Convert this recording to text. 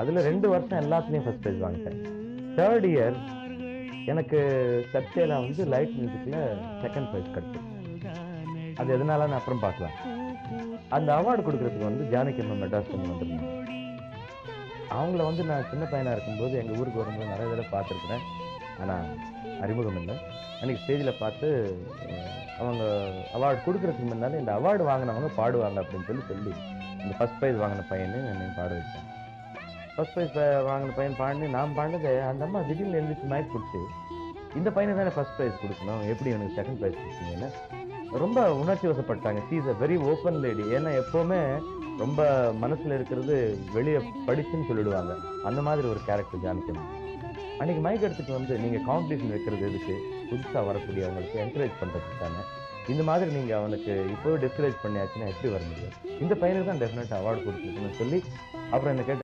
அதுல 2 வருஷம் எல்லாத்துலயும் ஃபர்ஸ்ட் பிரைஸ் வாங்கிட்டேன். 3rd இயர் எனக்கு சர்ச்சேலா வந்து லைட் மியூசிக்ல செகண்ட் பிரைஸ் கிடைச்சது. அது எதனாலன்னு அப்புறம் பார்க்கலாம். அந்த அவார்டு கொடுக்கறதுக்கு வந்து ஜானகி அம்மா மெட்ராஸ்ல இருந்து வந்திருந்தாங்க. அவங்கள வந்து நான் சின்ன பையனா இருக்கும்போது எங்க ஊருக்கு வரும்போது நிறைய தடவை பார்த்துருக்கிறேன். ஆனா அறிமுகம் இல்லை. அன்னைக்கு ஸ்டேஜில் பார்த்து அவங்க அவார்டு கொடுக்கறதுக்கு முன்னால இந்த அவார்டு வாங்கினவங்க பாடுவாங்க அப்படின்னு சொல்லி இந்த ஃபர்ஸ்ட் ப்ரைஸ் வாங்கின பையனு என்னை பாட வச்சேன். ஃபர்ஸ்ட் ப்ரைஸ் வாங்கின பையன் பாடினு நான் பாடினது அந்த அம்மா திடீர்னு எழுந்திரிச்சு மயக்க பிடிச்சி, இந்த பையனை தானே ஃபர்ஸ்ட் ப்ரைஸ் கொடுக்கணும், எப்படி எனக்கு செகண்ட் ப்ரைஸ் கொடுத்தீங்கன்னு ரொம்ப உணர்ச்சி வசப்பட்டாங்க. She is a very open lady. ஏன்னா எப்போவுமே ரொம்ப மனசுல இருக்கிறது வெளியே படிச்சுன்னு சொல்லிடுவாங்க. அந்த மாதிரி ஒரு கேரக்டர் ஜானகி. அன்னைக்கு மைக் எடுத்துட்டு வந்து நீங்க காம்படிஷன் வைக்கிறது எதுக்கு, புதுசா வரக்கூடியவங்களுக்கு என்கரேஜ் பண்றதுக்கு தானே. இந்த மாதிரி நீங்க அவனுக்கு இப்போவே டிஸ்கரேஜ் பண்ணியாச்சுன்னா எப்படி வர முடியும், இந்த பையனுக்கு தான் டெஃபினட் அவார்டு கொடுத்துருக்குன்னு சொல்லி அப்புறம் என்ன கேட்டு